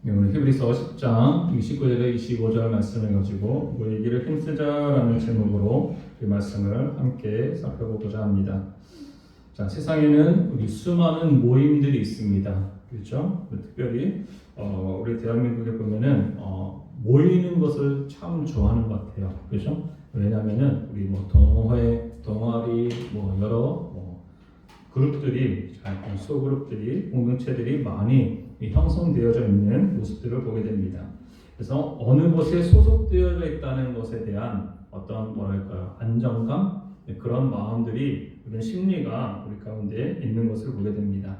오늘 히브리서 10장 29절에 25절 말씀을 가지고 모이기를 힘쓰자라는 제목으로 이 말씀을 함께 살펴보고자 합니다. 자, 세상에는 우리 수많은 모임들이 있습니다. 그렇죠? 특별히 우리 대한민국에 보면은 모이는 것을 참 좋아하는 것 같아요. 그렇죠? 왜냐하면은 우리 뭐 동호회, 동아리, 뭐 여러 그룹들이, 소그룹들이, 공동체들이 많이 형성되어져 있는 모습들을 보게 됩니다. 그래서 어느 곳에 소속되어져 있다는 것에 대한 어떤 안정감, 그런 마음들이, 그런 심리가 우리 가운데 있는 것을 보게 됩니다.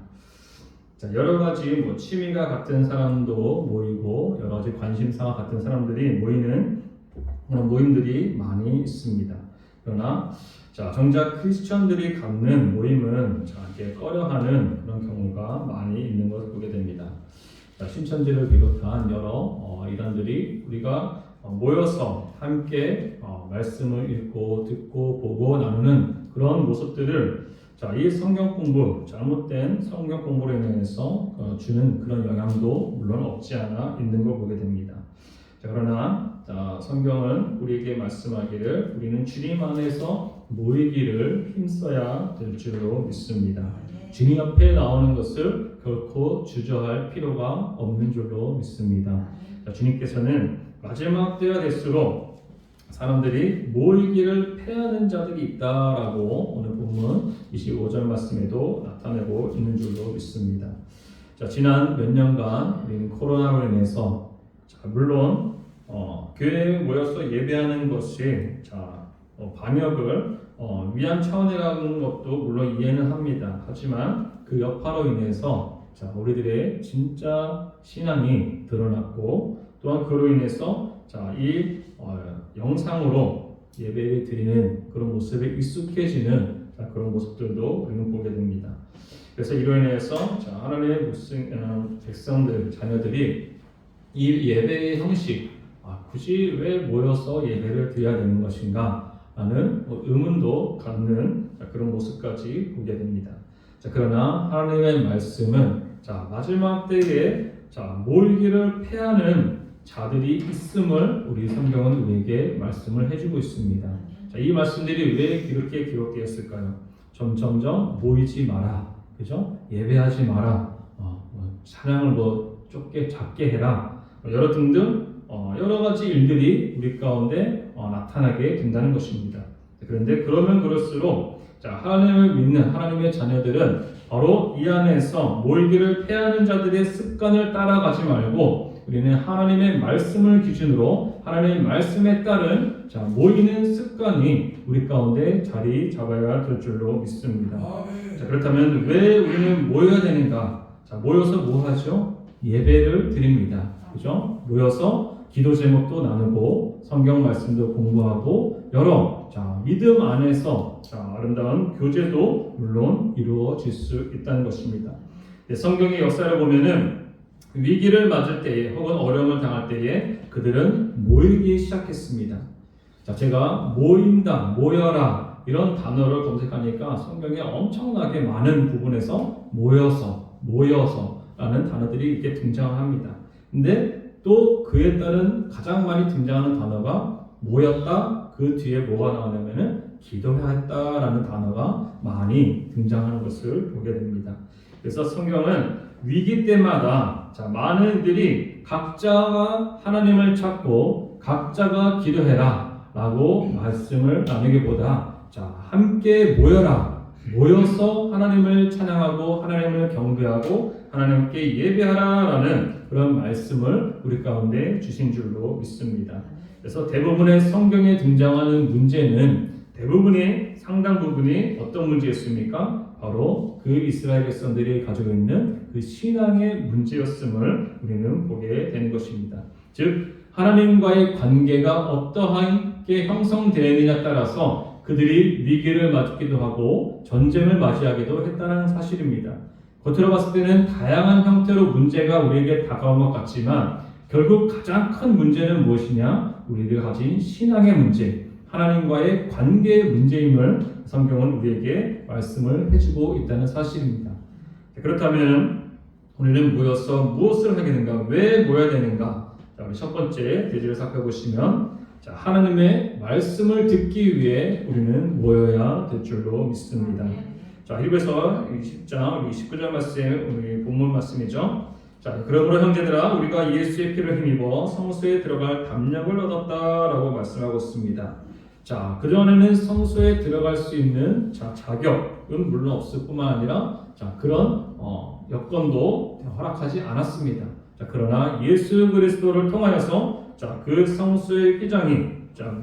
자, 여러 가지 취미가 같은 사람도 모이고 여러 가지 관심사가 같은 사람들이 모이는 그런 모임들이 많이 있습니다. 그러나 정작 크리스천들이 갖는 모임은 이렇게 꺼려하는 그런 경우가 많이 있는 것을 보게 됩니다. 신천지를 비롯한 여러 이단들이 우리가 모여서 함께 말씀을 읽고 듣고 보고 나누는 그런 모습들을 이 성경 공부, 잘못된 성경 공부로 인해서 주는 그런 영향도 물론 없지 않아 있는 걸 보게 됩니다. 그러나 성경은 우리에게 말씀하기를 우리는 주님 안에서 모이기를 힘써야 될 줄로 믿습니다. 주님 옆에 나오는 것을 결코 주저할 필요가 없는 줄로 믿습니다. 주님께서는 마지막 때가 될수록 사람들이 모이기를 패하는 자들이 있다라고 오늘 본문 25절 말씀에도 나타내고 있는 줄로 믿습니다. 지난 몇 년간 우리는 코로나로 인해서 물론 교회에 모여서 예배하는 것이 방역을 위한 차원에 가는 것도 물론 이해는 합니다. 하지만 그 여파로 인해서 우리들의 진짜 신앙이 드러났고 또한 그로 인해서 이 영상으로 예배를 드리는 그런 모습에 익숙해지는 그런 모습들도 우리는 보게 됩니다. 그래서 이로 인해서 하나님의 백성들, 자녀들이 이 예배의 형식, 굳이 왜 모여서 예배를 드려야 되는 것인가 라는 의문도 갖는 그런 모습까지 보게 됩니다. 그러나 하나님의 말씀은 마지막 때에 모이기를 패하는 자들이 있음을 우리 성경은 우리에게 말씀을 해주고 있습니다. 이 말씀들이 왜 이렇게 기록되었을까요? 점점점 모이지 마라, 그죠? 예배하지 마라, 찬양을 작게 해라, 여러 등등 여러 가지 일들이 우리 가운데 나타나게 된다는 것입니다. 그런데 그러면 그럴수록 하나님을 믿는 하나님의 자녀들은 바로 이 안에서 모이기를 패하는 자들의 습관을 따라가지 말고 우리는 하나님의 말씀을 기준으로 하나님의 말씀에 따른 모이는 습관이 우리 가운데 자리 잡아야 될 줄로 믿습니다. 그렇다면 왜 우리는 모여야 되는가? 모여서 뭐 하죠? 예배를 드립니다. 그죠? 모여서 기도 제목도 나누고 성경 말씀도 공부하고 여러 믿음 안에서 아름다운 교제도 물론 이루어질 수 있다는 것입니다. 성경의 역사를 보면은 위기를 맞을 때에 혹은 어려움을 당할 때에 그들은 모이기 시작했습니다. 제가 모인다, 모여라 이런 단어를 검색하니까 성경에 엄청나게 많은 부분에서 모여서라는 단어들이 이렇게 등장합니다. 근데 또 그에 따른 가장 많이 등장하는 단어가 모였다, 그 뒤에 뭐가 나오냐면은 기도했다라는 단어가 많이 등장하는 것을 보게 됩니다. 그래서 성경은 위기 때마다 많은 이들이 각자가 하나님을 찾고 각자가 기도해라 라고 말씀을 나누기보다 함께 모여서 하나님을 찬양하고 하나님을 경배하고 하나님께 예배하라 라는 그런 말씀을 우리 가운데 주신 줄로 믿습니다. 그래서 대부분의 성경에 등장하는 문제는 대부분의 상당 부분이 어떤 문제였습니까? 바로 그 이스라엘 백성들이 가지고 있는 그 신앙의 문제였음을 우리는 보게 되는 것입니다. 즉 하나님과의 관계가 어떠하게 형성되느냐에 따라서 그들이 위기를 맞기도 하고 전쟁을 맞이하기도 했다는 사실입니다. 겉으로 봤을 때는 다양한 형태로 문제가 우리에게 다가온 것 같지만 결국 가장 큰 문제는 무엇이냐? 우리가 가진 신앙의 문제, 하나님과의 관계의 문제임을 성경은 우리에게 말씀을 해주고 있다는 사실입니다. 그렇다면 우리는 모여서 무엇을 하게 되는가? 왜 모여야 되는가? 자, 우리 첫 번째 대지를 살펴보시면 자, 하나님의 말씀을 듣기 위해 우리는 모여야 될 줄로 믿습니다. 자, 히브리서 20장 29절 말씀 우리 본문 말씀이죠. 자, 그러므로 형제들아 우리가 예수의 피를 힘입어 성소에 들어갈 담력을 얻었다라고 말씀하고 있습니다. 자, 그전에는 성소에 들어갈 수 있는 자격은 물론 없을 뿐만 아니라 그런 여건도 여락하지 않았습니다. 자, 그러나 예수 그리스도를 통하여서 그 성소의 휘장이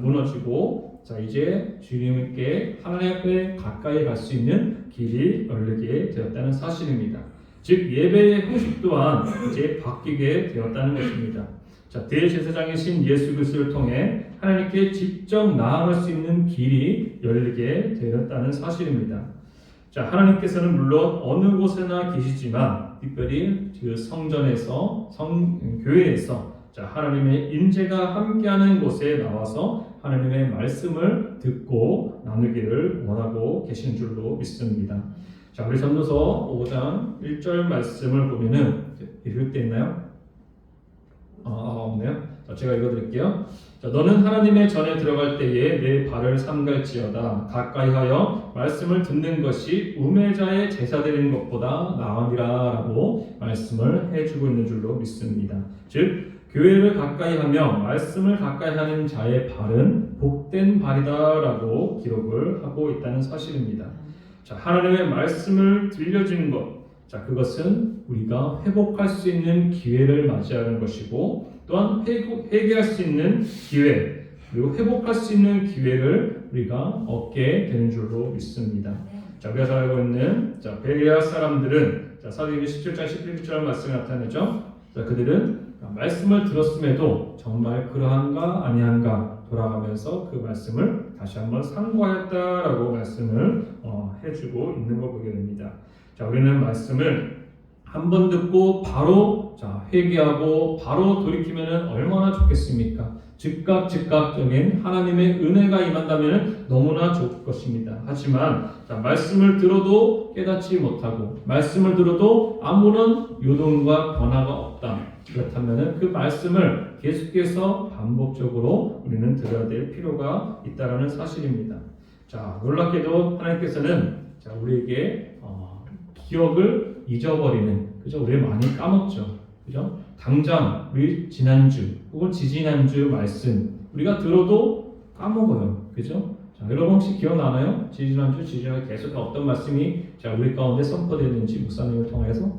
무너지고 이제 주님께 하나님 앞에 가까이 갈 수 있는 길이 열리게 되었다는 사실입니다. 즉 예배의 형식 또한 이제 바뀌게 되었다는 것입니다. 자, 대제사장이신 예수 그리스도를 통해 하나님께 직접 나아갈 수 있는 길이 열리게 되었다는 사실입니다. 자, 하나님께서는 물론 어느 곳에나 계시지만 특별히 그 성전에서 교회에서 하나님의 임재가 함께하는 곳에 나와서 하나님의 말씀을 듣고 나누기를 원하고 계신 줄로 믿습니다. 자, 우리 전도서 5장 1절 말씀을 보면은 읽을 때 있나요? 없네요. 자, 제가 읽어드릴게요. 자, 너는 하나님의 전에 들어갈 때에 내 발을 삼갈지어다. 가까이하여 말씀을 듣는 것이 우매자의 제사 드리는 것보다 나으니라라고 말씀을 해주고 있는 줄로 믿습니다. 즉 교회를 가까이하며 말씀을 가까이하는 자의 발은 복된 발이다라고 기록을 하고 있다는 사실입니다. 자, 하나님의 말씀을 들려주는 것, 그것은 우리가 회복할 수 있는 기회를 맞이하는 것이고 또한 회개할 수 있는 기회 그리고 회복할 수 있는 기회를 우리가 얻게 되는 줄로 믿습니다. 자, 우리가 잘 알고 있는 베레아 사람들은 사도행전 17장 11절 말씀이 나타나죠. 자, 그들은 말씀을 들었음에도 정말 그러한가 아니한가 돌아가면서 그 말씀을 다시 한번 상고하였다라고 말씀을 해주고 있는 걸 보게 됩니다. 자, 우리는 말씀을 한번 듣고 바로 회개하고 바로 돌이키면 얼마나 좋겠습니까? 즉각적인 하나님의 은혜가 임한다면 너무나 좋을 것입니다. 하지만 말씀을 들어도 깨닫지 못하고 말씀을 들어도 아무런 요동과 변화가 없다. 그렇다면 그 말씀을 계속해서 반복적으로 우리는 들어야 될 필요가 있다는 사실입니다. 자, 놀랍게도 하나님께서는 우리에게 기억을 잊어버리는, 그죠? 우리 많이 까먹죠, 그죠? 당장 우리 지난주 혹은 지지난주 말씀 우리가 들어도 까먹어요, 그죠? 자, 여러분 혹시 기억나나요? 지지난주 계속 어떤 말씀이 우리 가운데 선포되는지 목사님을 통해서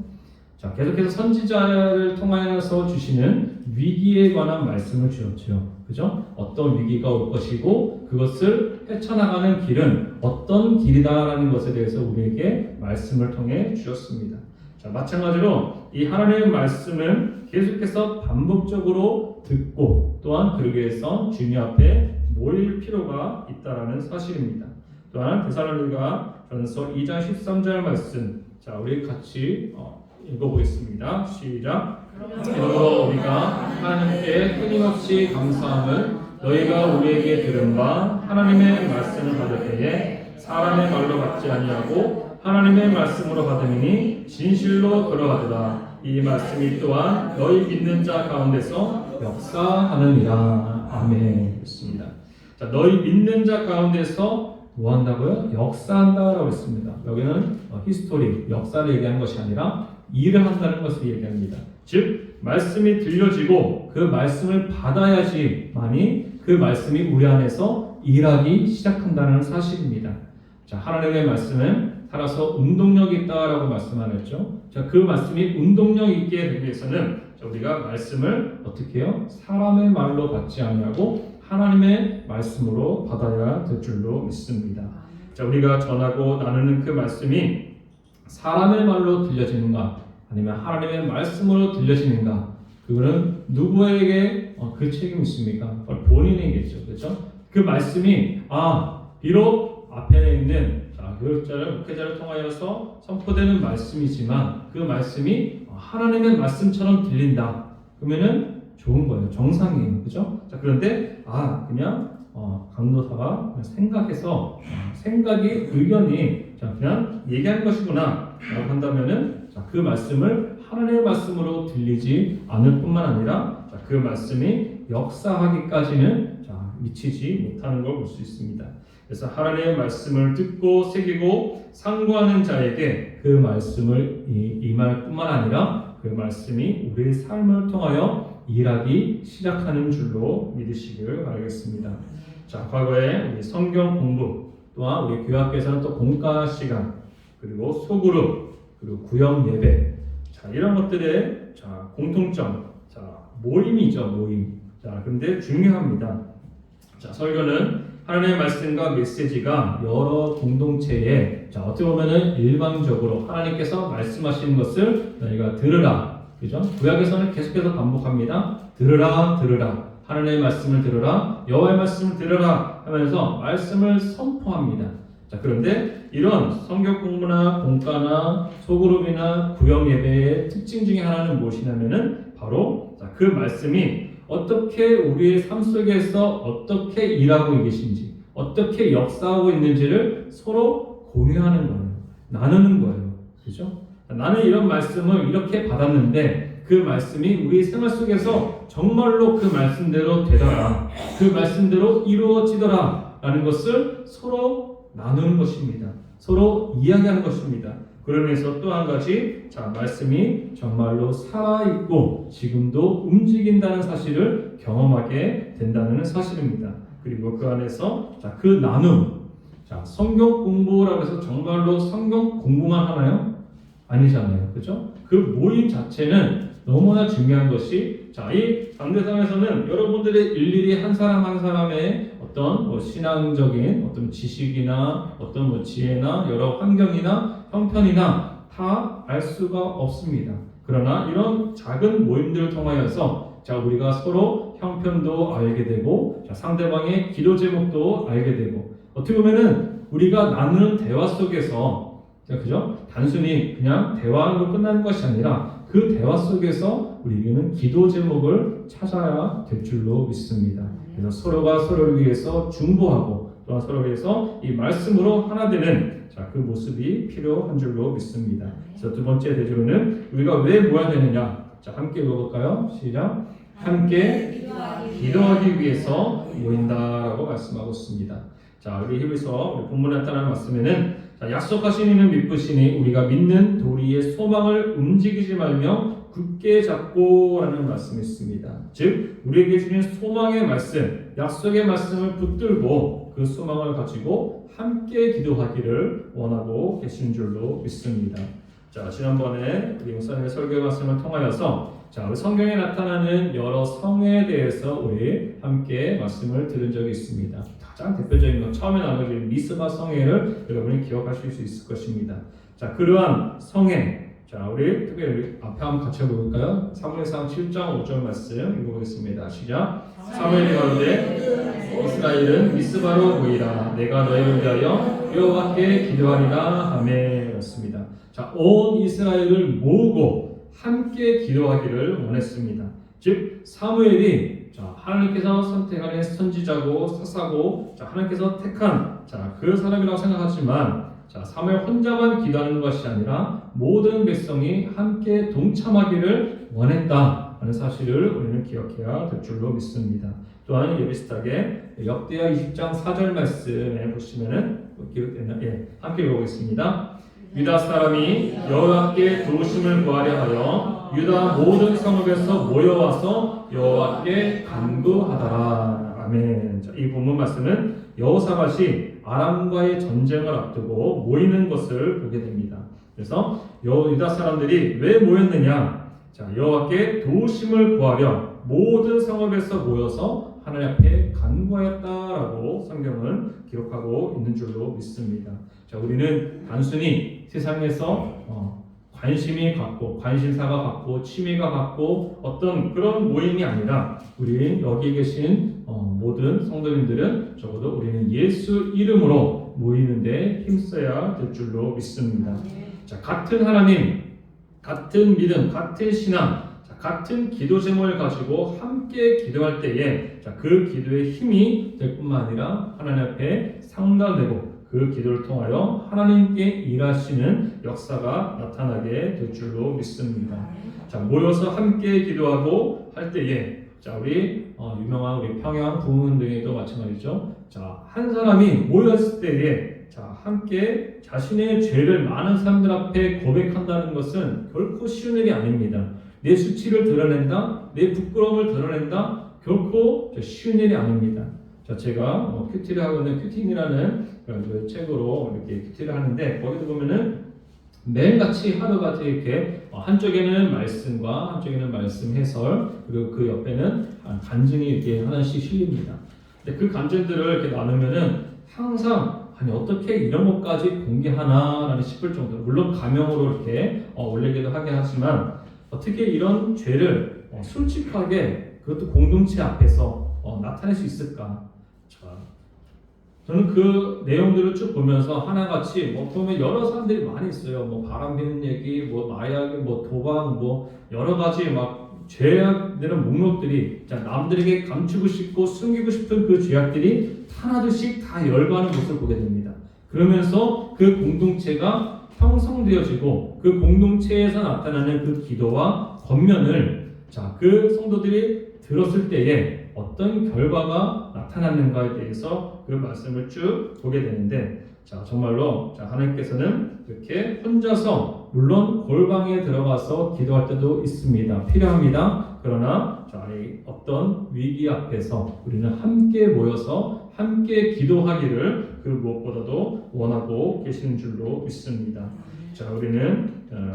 계속해서 선지자를 통하여서 주시는 위기에 관한 말씀을 주었죠, 그죠? 어떤 위기가 올 것이고 그것을 헤쳐나가는 길은 어떤 길이다라는 것에 대해서 우리에게 말씀을 통해 주셨습니다. 자, 마찬가지로 이 하나님의 말씀은 계속해서 반복적으로 듣고 또한 그러기 위해서 주님 앞에 모일 필요가 있다라는 사실입니다. 또한 데살로니가 전서 2장 13절 말씀, 우리 같이 읽어보겠습니다. 시작. 그러므로 우리가 하나님께 끊임없이 감사함을 너희가 우리에게 들은 바 하나님의 말씀을 받을 때에 사람의 말로 받지 아니하고 하나님의 말씀으로 받으니 진실로 그러하도다. 이 말씀이 또한 너희 믿는 자 가운데서 역사하느니라. 아멘. 그렇습니다. 자, 너희 믿는 자 가운데서 뭐 한다고요? 역사한다라고 했습니다. 여기는 히스토리, 역사를 얘기하는 것이 아니라 일을 한다는 것을 얘기합니다. 즉 말씀이 들려지고 그 말씀을 받아야지만이 그 말씀이 우리 안에서 일하기 시작한다는 사실입니다. 자, 하나님의 말씀은 살아서 운동력이 있다라고 말씀하셨죠. 자, 그 말씀이 운동력 있게 되기 위해서는 우리가 말씀을 어떻게 해요? 사람의 말로 받지 아니하고 하나님의 말씀으로 받아야 될 줄로 믿습니다. 자, 우리가 전하고 나누는 그 말씀이 사람의 말로 들려지는가 아니면 하나님의 말씀으로 들려지는가, 그거는 누구에게 그 책임이 있습니까? 본인에게죠, 그렇죠? 그 말씀이 비록 앞에 있는 교육자를 목회자를 통하여서 선포되는 말씀이지만 그 말씀이 하나님의 말씀처럼 들린다. 그러면은 좋은 거예요, 정상이에요, 그렇죠? 자, 그런데 그냥 강도사가 생각해서 생각이 의견이 그냥 얘기한 것이구나 라고 한다면은 그 말씀을 하나님의 말씀으로 들리지 않을 뿐만 아니라 그 말씀이 역사하기까지는 미치지 못하는 걸 볼 수 있습니다. 그래서 하나님의 말씀을 듣고 새기고 상고하는 자에게 그 말씀을 임할 뿐만 아니라 그 말씀이 우리의 삶을 통하여 일하기 시작하는 줄로 믿으시길 바라겠습니다. 자, 과거에 우리 성경 공부 또한 우리 교학에서는 또 공과 시간 그리고 소그룹 그리고 구역 예배 이런 것들의 공통점 모임이죠. 모임. 근데 중요합니다. 설교는 하나님의 말씀과 메시지가 여러 공동체에 어떻게 보면은 일방적으로 하나님께서 말씀하시는 것을 너희가 들으라. 그죠? 구약에서는 계속해서 반복합니다. 들으라, 들으라. 하나님의 말씀을 들으라. 여호와의 말씀을 들으라 하면서 말씀을 선포합니다. 그런데 이런 성경 공부나 공과나 소그룹이나 구역 예배의 특징 중에 하나는 무엇이냐면은 바로 그 말씀이 어떻게 우리의 삶 속에서 어떻게 일하고 계신지, 어떻게 역사하고 있는지를 서로 공유하는 거예요. 나누는 거예요. 그죠? 나는 이런 말씀을 이렇게 받았는데 그 말씀이 우리 생활 속에서 정말로 그 말씀대로 되더라. 그 말씀대로 이루어지더라. 라는 것을 서로 나누는 것입니다. 서로 이야기하는 것입니다. 그러면서 또 한 가지, 말씀이 정말로 살아있고 지금도 움직인다는 사실을 경험하게 된다는 사실입니다. 그리고 그 안에서 그 나눔, 성경 공부라고 해서 정말로 성경 공부만 하나요? 아니잖아요. 그죠? 그 모임 자체는 너무나 중요한 것이, 이 당대상에서는 여러분들의 일일이 한 사람 한 사람의 어떤 신앙적인 어떤 지식이나 어떤 지혜나 여러 환경이나 형편이나 다 알 수가 없습니다. 그러나 이런 작은 모임들을 통하여서 우리가 서로 형편도 알게 되고 상대방의 기도 제목도 알게 되고 어떻게 보면은 우리가 나누는 대화 속에서 그죠? 단순히 그냥 대화로 끝나는 것이 아니라 그 대화 속에서 우리에게는 기도 제목을 찾아야 될 줄로 믿습니다. 그래서 서로가 서로를 위해서 중보하고 또한 서로를 위해서 이 말씀으로 하나 되는 그 모습이 필요한 줄로 믿습니다. 그래서 두 번째 대조로는 우리가 왜 모여야 되느냐? 함께 읽어볼까요? 시작. 함께 기도하기 위해서 모인다라고 말씀하고 있습니다. 우리 히브리서 우리 본문에 나타나는 말씀에는 약속하신 이는 믿으시니 우리가 믿는 도리의 소망을 움직이지 말며 굳게 잡고 라는 말씀이 있습니다. 즉 우리에게 주신 소망의 말씀, 약속의 말씀을 붙들고 그 소망을 가지고 함께 기도하기를 원하고 계신 줄로 믿습니다. 지난번에 우리 목사님의 설교 말씀을 통하여서 우리 성경에 나타나는 여러 성에 대해서 우리 함께 말씀을 들은 적이 있습니다. 가장 대표적인 것, 처음에 나눠진 미스바 성회를 여러분이 기억하실 수 있을 것입니다. 그러한 성회, 우리 특별히 앞에 한번 같이 해볼까요? 사무엘상 7장 5절 말씀 읽어보겠습니다. 시작. 사무엘이 가로되 이스라엘은 미스바로 모이라. 내가 너희를 위하여 여호와께 기도하리라 하매 였습니다. 온 이스라엘을 모으고 함께 기도하기를 원했습니다. 즉 사무엘이 하나님께서 선택하는 선지자고 사사고 하나님께서 택한 그 사람이라고 생각하지만 사무엘 혼자만 기도하는 것이 아니라 모든 백성이 함께 동참하기를 원했다는 사실을 우리는 기억해야 될 줄로 믿습니다. 또한 비슷하게 역대하 20장 4절 말씀에 보시면은 함께 읽어보겠습니다. 유다 사람이 여호와께 도우심을 구하려 하여 유다 모든 성읍에서 모여와서 여호와께 간구하더라. 아멘. 이 본문 말씀은 여호사밧이 아람과의 전쟁을 앞두고 모이는 것을 보게 됩니다. 그래서 유다 사람들이 왜 모였느냐? 여호와께 도우심을 구하려 모든 성읍에서 모여서 하나님 앞에 간구하였다라고 성경은 기록하고 있는 줄로 믿습니다. 우리는 단순히 세상에서 관심이 갖고 관심사가 갖고 취미가 갖고 어떤 그런 모임이 아니라 우리 여기 계신 모든 성도님들은 적어도 우리는 예수 이름으로 모이는데 힘써야 될 줄로 믿습니다. 같은 하나님, 같은 믿음, 같은 신앙, 같은 기도 제목을 가지고 함께 기도할 때에 그 기도의 힘이 될 뿐만 아니라 하나님 앞에 상달되고 그 기도를 통하여 하나님께 일하시는 역사가 나타나게 될 줄로 믿습니다. 자, 모여서 함께 기도하고 할 때에 자, 우리 유명한 우리 평양 부흥운동회도 마찬가지죠. 자, 한 사람이 모였을 때에 자, 함께 자신의 죄를 많은 사람들 앞에 고백한다는 것은 결코 쉬운 일이 아닙니다. 내 수치를 드러낸다, 내 부끄러움을 드러낸다, 결코 쉬운 일이 아닙니다. 자, 제가 큐티를 하고 있는 큐팅이라는 그 책으로 이렇게 큐티를 하는데 거기도 보면은 매일같이 하루같이 이렇게 한쪽에는 말씀과 한쪽에는 말씀 해설 그리고 그 옆에는 간증이 이렇게 하나씩 실립니다. 근데 그 간증들을 이렇게 나누면은 항상 아니 어떻게 이런 것까지 공개하나라는 싶을 정도로 물론 가명으로 이렇게 올리기도 하긴 하지만 어떻게 이런 죄를 솔직하게 그것도 공동체 앞에서 나타낼 수 있을까? 자, 저는 그 내용들을 쭉 보면서 하나같이 보면 여러 사람들이 많이 있어요. 바람 피는 얘기, 마약, 도박, 여러 가지 막 죄악들은 목록들이 남들에게 감추고 싶고 숨기고 싶은 그 죄악들이 하나둘씩 다 열거하는 모습을 보게 됩니다. 그러면서 그 공동체가 형성되어지고 그 공동체에서 나타나는 그 기도와 권면을 그 성도들이 들었을 때에 어떤 결과가 나타났는가에 대해서 그 말씀을 쭉 보게 되는데 정말로 하나님께서는 이렇게 혼자서 물론 골방에 들어가서 기도할 때도 있습니다. 필요합니다. 그러나 어떤 위기 앞에서 우리는 함께 모여서 함께 기도하기를 그 무엇보다도 원하고 계시는 줄로 믿습니다. 우리는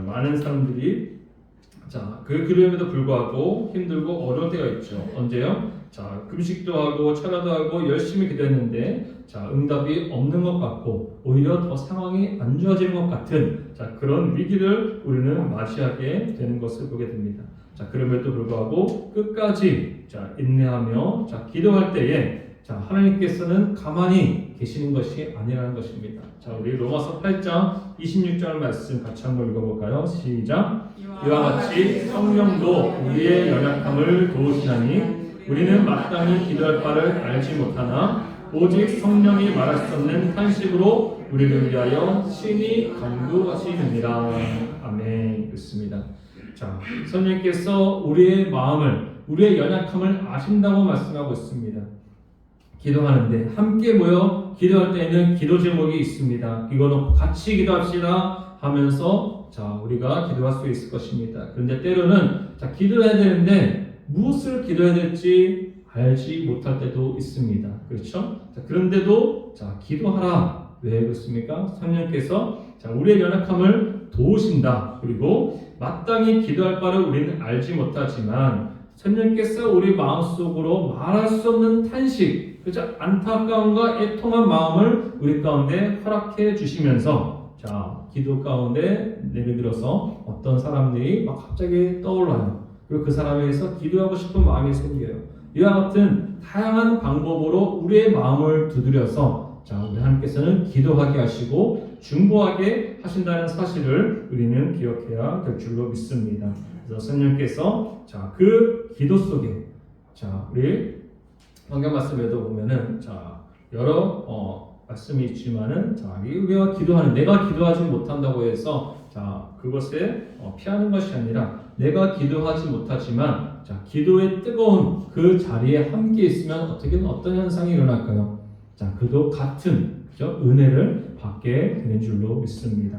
많은 사람들이 그 그럼에도 불구하고 힘들고 어려울 때가 있죠. 언제요? 금식도 하고 철야도 하고 열심히 기도했는데 응답이 없는 것 같고 오히려 더 상황이 안 좋아지는 것 같은 그런 위기를 우리는 맞이하게 되는 것을 보게 됩니다. 그럼에도 불구하고 끝까지 인내하며 기도할 때에 하나님께서는 가만히 계시는 것이 아니라는 것입니다. 우리 로마서 8장 26절 말씀 같이 한번 읽어볼까요? 시작. 이와 같이 성령도 우리의 연약함을 도우시나니 우리는 마땅히 기도할 바를 알지 못하나 오직 성령이 말할 수 없는 탄식으로 우리를 위하여 친히 간구하시느니라. 아멘. 그렇습니다. 성령께서 우리의 마음을 우리의 연약함을 아신다고 말씀하고 있습니다. 기도하는데 함께 모여 기도할 때에는 기도 제목이 있습니다. 이거는 같이 기도합시다 하면서 우리가 기도할 수 있을 것입니다. 그런데 때로는 기도해야 되는데 무엇을 기도해야 될지 알지 못할 때도 있습니다. 그렇죠? 그런데도 기도하라. 왜 그렇습니까? 성령께서 우리의 연약함을 도우신다. 그리고 마땅히 기도할 바를 우리는 알지 못하지만 성령께서 우리 마음속으로 말할 수 없는 탄식, 그죠? 안타까움과 애통한 마음을 우리 가운데 허락해 주시면서 기도 가운데 예를 들어서 어떤 사람들이 막 갑자기 떠올라요. 그리고 그 사람에 대해서 기도하고 싶은 마음이 생겨요. 이와 같은 다양한 방법으로 우리의 마음을 두드려서 우리 하나님께서는 기도하게 하시고 중보하게 하신다는 사실을 우리는 기억해야 될 줄로 믿습니다. 그래서 성령께서 그 기도 속에 우리 성경 말씀에도 보면은 여러 말씀이 있지만은 우리가 기도하는 내가 기도하지 못한다고 해서 그것에 피하는 것이 아니라 내가 기도하지 못하지만 기도의 뜨거운 그 자리에 함께 있으면 어떤 현상이 일어날까요? 그도 같은 은혜를 받게 되는 줄로 믿습니다.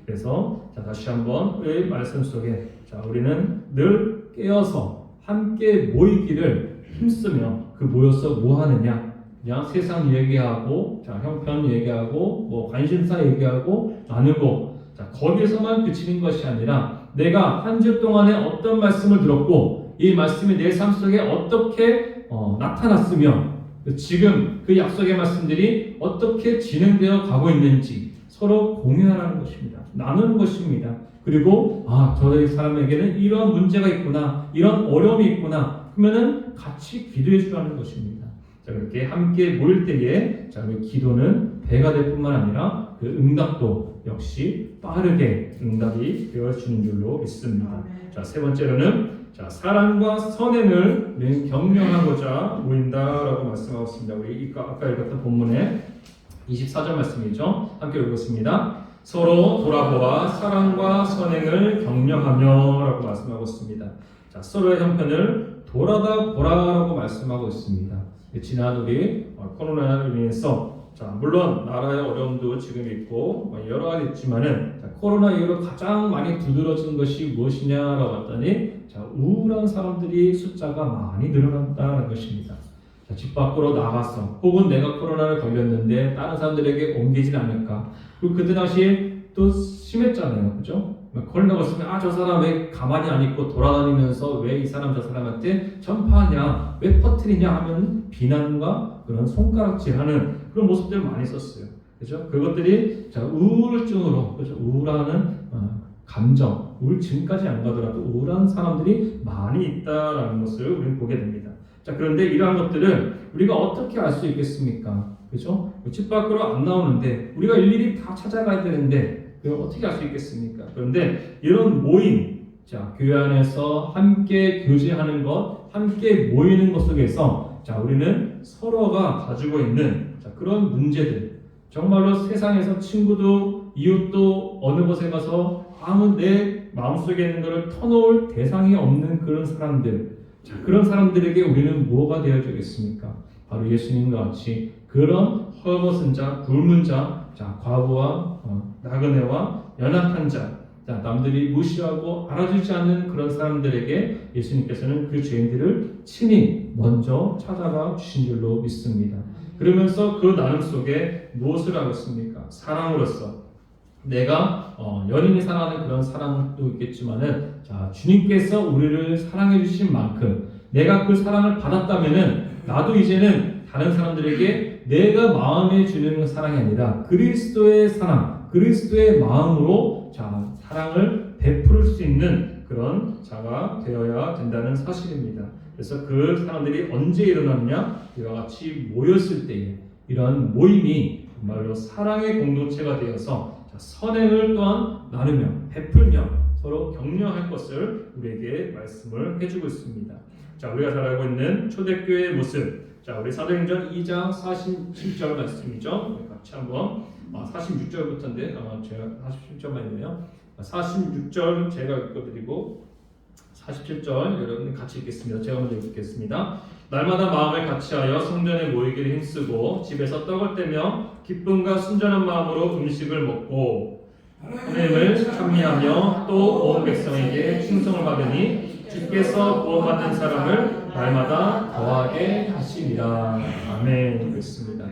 그래서 다시 한번 이 말씀 속에 우리는 늘 깨어서 함께 모이기를 힘쓰며 모여서 뭐 하느냐? 그냥 세상 얘기하고 형편 얘기하고 관심사 얘기하고 나누고 거기에서만 그치는 것이 아니라 내가 한 주 동안에 어떤 말씀을 들었고 이 말씀이 내 삶 속에 어떻게 나타났으며 지금 그 약속의 말씀들이 어떻게 진행되어 가고 있는지 서로 공유하라는 것입니다. 나누는 것입니다. 그리고 저 사람에게는 이런 문제가 있구나, 이런 어려움이 있구나 그러면은 같이 기도해 주라는 것입니다. 그렇게 함께 모일 때에 기도는 배가 될 뿐만 아니라 그 응답도 역시 빠르게 응답이 되어지는 줄로 믿습니다. 세 번째로는 사랑과 선행을 우리는 격려하고자 모인다라고 말씀하고 있습니다. 우리 아까 읽었던 본문에 24절 말씀이죠. 함께 읽겠습니다. 서로 돌아보아 사랑과 선행을 격려하며 라고 말씀하고 있습니다. 자, 서로의 형편을 돌아다 보라라고 말씀하고 있습니다. 지난 우리 코로나로 인해서 물론 나라의 어려움도 지금 있고 여러 가지 있지만은 코로나 이후로 가장 많이 두드러진 것이 무엇이냐라고 봤더니 우울한 사람들이 숫자가 많이 늘어났다는 것입니다. 집 밖으로 나가서 혹은 내가 코로나를 걸렸는데 다른 사람들에게 옮기진 않을까. 그리고 그때 당시에 또 심했잖아요, 그죠? 걸린다고 했으면 저 사람 왜 가만히 안 있고 돌아다니면서 왜 이 사람 저 사람한테 전파하냐, 왜 퍼뜨리냐 하면 비난과 그런 손가락질하는 그런 모습들을 많이 썼어요, 그죠? 그것들이 우울증으로, 그죠? 우울하는 감정, 우울증까지 안 가더라도 우울한 사람들이 많이 있다라는 것을 우리는 보게 됩니다. 그런데 이러한 것들을 우리가 어떻게 알 수 있겠습니까? 그죠? 집 밖으로 안 나오는데 우리가 일일이 다 찾아가야 되는데 그걸 어떻게 알 수 있겠습니까? 그런데 이런 모임, 교회 안에서 함께 교제하는 것, 함께 모이는 것 속에서 우리는 서로가 가지고 있는 그런 문제들, 정말로 세상에서 친구도 이웃도 어느 곳에 가서 아무 내 마음속에 있는 것을 터놓을 대상이 없는 그런 사람들, 그런 사람들에게 우리는 뭐가 되어주겠습니까? 바로 예수님과 같이 그런 헐벗은 자, 굶은 자, 과부와 나그네와 연약한 자, 남들이 무시하고 알아주지 않는 그런 사람들에게 예수님께서는 그 죄인들을 친히 먼저 찾아가 주신 줄로 믿습니다. 그러면서 그 나눔 속에 무엇을 하고 있습니까? 사랑으로서 내가 연인이 사랑하는 그런 사랑도 있겠지만은 주님께서 우리를 사랑해 주신 만큼 내가 그 사랑을 받았다면은 나도 이제는 다른 사람들에게 내가 마음에 주는 사랑이 아니라 그리스도의 사랑, 그리스도의 마음으로 사랑을 베풀 수 있는 그런 자가 되어야 된다는 사실입니다. 그래서 그 사람들이 언제 일어나느냐? 이와 같이 모였을 때에 이런 모임이 정말로 사랑의 공동체가 되어서 선행을 또한 나누며 베풀며 서로 격려할 것을 우리에게 말씀을 해주고 있습니다. 우리가 잘 알고 있는 초대교회의 모습, 우리 사도행전 2장 47절 말씀이죠. 같이 한번 46절부터인데 제가 47절만 있네요. 46절 제가 읽어드리고 47절 여러분 같이 읽겠습니다. 제가 먼저 읽겠습니다. 날마다 마음을 같이하여 성전에 모이기를 힘쓰고 집에서 떡을 떼며 기쁨과 순전한 마음으로 음식을 먹고 하나님을 찬미하며 또 온 백성에게 충성을 받으니 주께서 구원받는 사람을 날마다 더하게 하시리라. 아멘. 그렇습니다.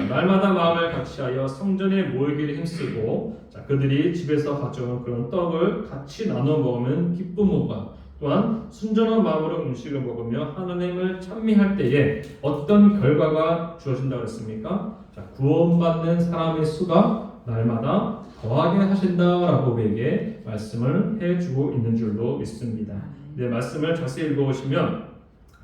날마다 마음을 같이하여 성전에 모이기를 힘쓰고 그들이 집에서 가져온 그런 떡을 같이 나눠 먹으면 기쁨과 또한 순전한 마음으로 음식을 먹으며 하나님을 찬미할 때에 어떤 결과가 주어진다고 했습니까? 구원받는 사람의 수가 날마다 더하게 하신다라고 우리에게 말씀을 해주고 있는 줄로 믿습니다. 네, 말씀을 자세히 읽어보시면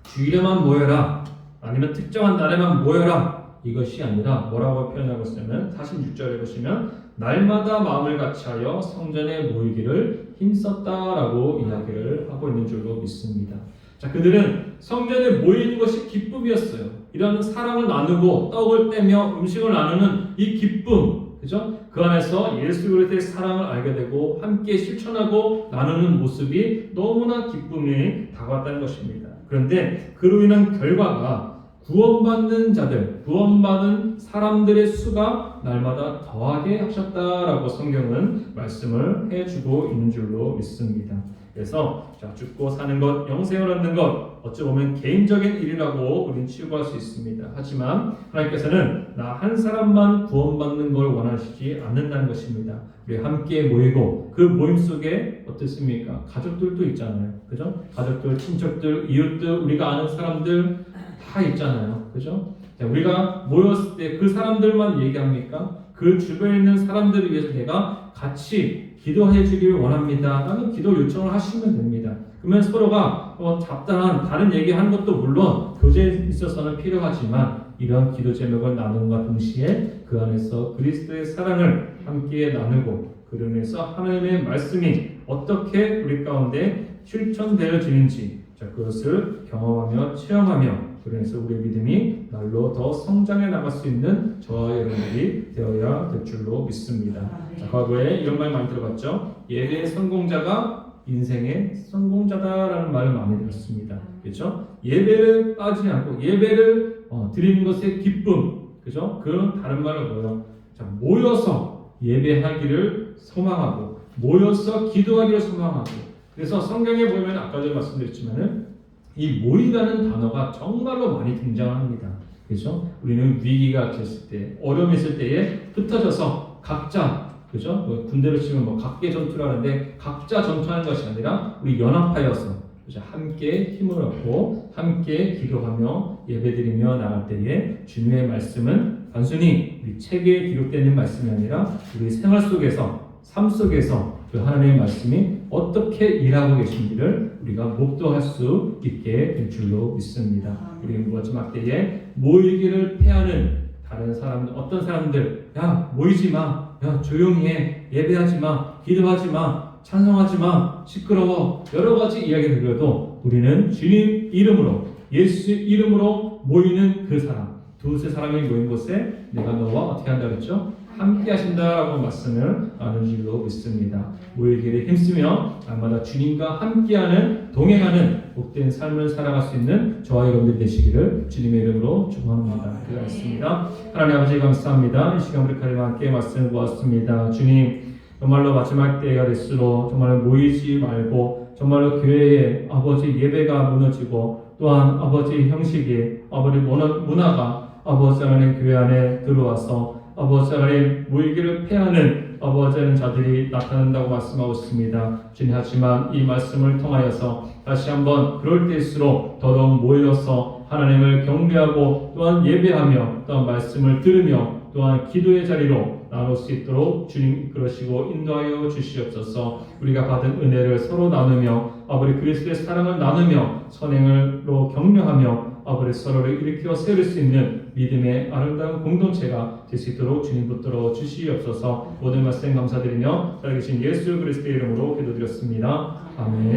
주일에만 모여라 아니면 특정한 날에만 모여라 이것이 아니라 뭐라고 표현하고 있으면 46절에 보시면 날마다 마음을 같이하여 성전에 모이기를 힘썼다라고 이야기를 하고 있는 줄로 믿습니다. 그들은 성전에 모이는 것이 기쁨이었어요. 이런 사랑을 나누고 떡을 떼며 음식을 나누는 이 기쁨, 그죠? 그 안에서 예수 그리스도의 사랑을 알게 되고 함께 실천하고 나누는 모습이 너무나 기쁨이 다가왔다는 것입니다. 그런데 그로 인한 결과가 구원받는 자들, 구원받은 사람들의 수가 날마다 더하게 하셨다라고 성경은 말씀을 해주고 있는 줄로 믿습니다. 그래서 죽고 사는 것, 영생을 얻는 것 어찌 보면 개인적인 일이라고 우리는 치부할 수 있습니다. 하지만 하나님께서는 나 한 사람만 구원받는 걸 원하시지 않는다는 것입니다. 우리 함께 모이고 그 모임 속에 어떻습니까? 가족들도 있잖아요. 그죠? 가족들, 친척들, 이웃들, 우리가 아는 사람들 다 있잖아요. 그죠? 우리가 모였을 때 그 사람들만 얘기합니까? 그 주변에 있는 사람들을 위해서 내가 같이 기도해 주기를 원합니다. 라는 기도 요청을 하시면 됩니다. 그러면 서로가 잡다한 다른 얘기하는 것도 물론 교제에 있어서는 필요하지만 이러한 기도 제목을 나눔과 동시에 그 안에서 그리스도의 사랑을 함께 나누고 그러면서 하나님의 말씀이 어떻게 우리 가운데 실천되어지는지 자, 그것을 경험하며 체험하며 그래서 우리의 믿음이 날로 더 성장해 나갈 수 있는 저와 여러분들이 되어야 될 줄로 믿습니다. 자, 과거에 이런 말 많이 들어봤죠. 예배의 성공자가 인생의 성공자다라는 말을 많이 들었습니다. 그렇죠? 예배를 빠지지 않고 예배를 드리는 것의 기쁨, 그죠? 그런 다른 말을 뭐예요? 자, 모여서 예배하기를 소망하고 모여서 기도하기를 소망하고. 그래서 성경에 보면 아까도 말씀드렸지만은 이 모이라는 단어가 정말로 많이 등장합니다. 그죠? 우리는 위기가 있을 때, 어려움이 있을 때에 흩어져서 각자, 그죠? 군대로 치면 각계 전투를 하는데 각자 전투하는 것이 아니라 우리 연합하여서, 그죠? 함께 힘을 얻고 함께 기도하며 예배드리며 나갈 때에 주님의 말씀은 단순히 우리 책에 기록되어 있는 말씀이 아니라 우리 생활 속에서, 삶 속에서 그 하나님의 말씀이 어떻게 일하고 계신지를 우리가 목도할 수 있게 될 줄로 믿습니다. 우리 마지막 때에 모이기를 패하는 다른 사람들, 어떤 사람들, 야 모이지 마, 야 조용히 해, 예배하지 마, 기도하지 마, 찬송하지 마, 시끄러워, 여러 가지 이야기를 들어도 우리는 주님 이름으로, 예수 이름으로 모이는 그 사람, 두세 사람이 모인 곳에 내가 너와 어떻게 한다 그랬죠? 함께 하신다라고 말씀을 나눈 줄로 믿습니다. 모이기를 힘쓰며 날마다 주님과 함께하는, 동행하는 복된 삶을 살아갈 수 있는 저와 여러분들 되시기를 주님의 이름으로 축원합니다. 기도하겠습니다. 하나님 아버지 감사합니다. 이 시간 우리 하나님과 함께 말씀을 보았습니다. 주님, 정말로 마지막 때가 될수록 정말 모이지 말고 정말로 교회의 아버지 예배가 무너지고 또한 아버지 형식이, 아버지 문화가 아버지 하나님 교회 안에 들어와서 아버지 하나님 모이기를 패하는 아버지 하나님 자들이 나타난다고 말씀하고 있습니다. 주님, 하지만 이 말씀을 통하여서 다시 한번 그럴 때일수록 더더욱 모여서 하나님을 경배하고 또한 예배하며 또한 말씀을 들으며 또한 기도의 자리로 나눌 수 있도록 주님 이끌으시고 인도하여 주시옵소서. 우리가 받은 은혜를 서로 나누며 아버지 그리스도의 사랑을 나누며 선행으로 격려하며 아버지 서로를 일으켜 세울 수 있는 믿음의 아름다운 공동체가 될 수 있도록 주님 붙들어 주시옵소서. 모든 말씀 감사드리며 살아계신 예수 그리스도의 이름으로 기도드렸습니다. 아멘.